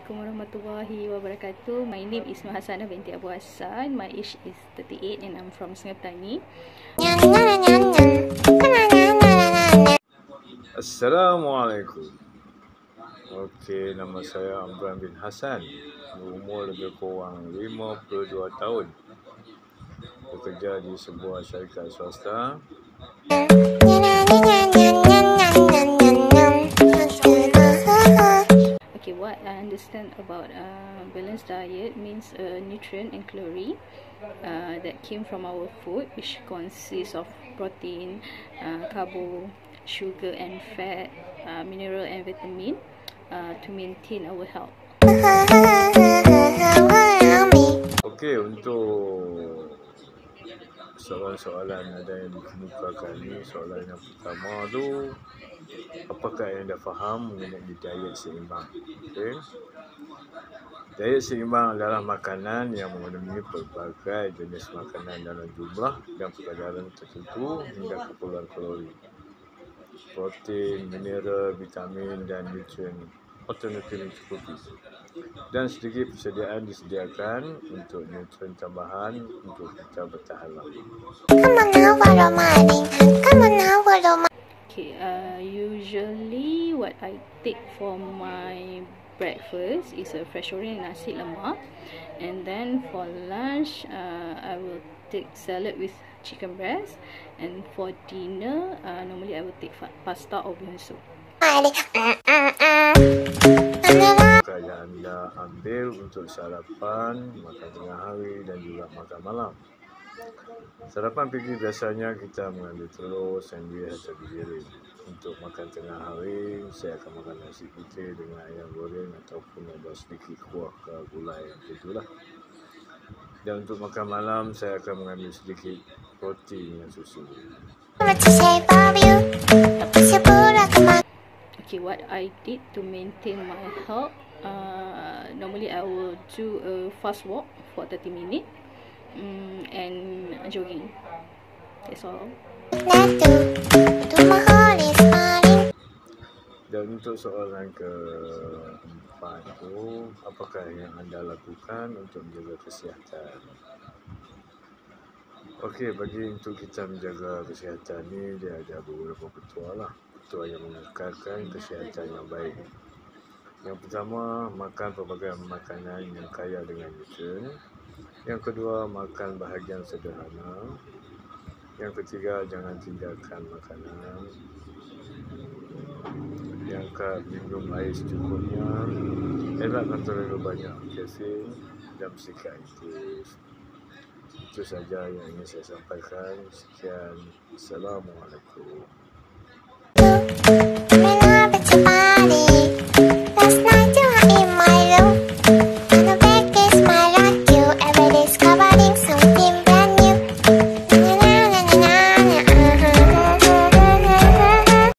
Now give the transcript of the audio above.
Assalamualaikum warahmatullahi wabarakatuh. My name is Nur Hasanah binti Abu Hassan. My age is 38 and I'm from Sungai Petani. Assalamualaikum. Okey, nama saya Amran bin Hassan. Berumur lebih kurang 52 tahun. Bekerja di sebuah syarikat swasta. Okay, what I understand about balanced diet means nutrient and calorie that came from our food, which consists of protein, carbo, sugar and fat, mineral and vitamin to maintain our health. Okey, untuk soalan-soalan ada yang dikemukakan ni, soalan yang pertama tu, apakah yang anda faham mengenai diet seimbang? Okey. Diet seimbang adalah makanan yang memenuhi pelbagai jenis makanan dalam jumlah dan kadar tertentu hingga keperluan kalori, protein, mineral, vitamin dan nutrien alternatif mencukupi. Dan sedikit persediaan disediakan untuk nutrien tambahan untuk kita bertahan lama. Okay, usually what I take for my breakfast is a fresh orange and nasi lemak, and then for lunch I will take salad with chicken breast, and for dinner normally I will take pasta or bihun soup. Yang anda ambil untuk sarapan, makan tengah hari dan juga makan malam. Sarapan pagi biasanya kita mengambil telur, sandwich atau bijirin. Untuk makan tengah hari, saya akan makan nasi putih dengan ayam goreng ataupun ada sedikit kuah ke gulai itulah. Dan untuk makan malam, saya akan mengambil sedikit roti dengan susu. Okay, what I did to maintain my health, normally I will do a fast walk for 30 minutes and jogging. That's all. Dan untuk soalan keempat tu, apakah yang anda lakukan untuk menjaga kesihatan? Okey, bagi untuk kita menjaga kesihatan ni, dia ada beberapa petua lah. Petua yang mengekalkan kesihatan yang baik. Yang pertama, makan pelbagai makanan yang kaya dengan nutrien. Yang kedua, makan bahagian sederhana. Yang ketiga, jangan tinggalkan makanan. Yang keempat, minum air secukupnya. Elakkan terlalu banyak kafein dan bersikap aktif. Itu saja yang ingin saya sampaikan. Sekian. Assalamualaikum.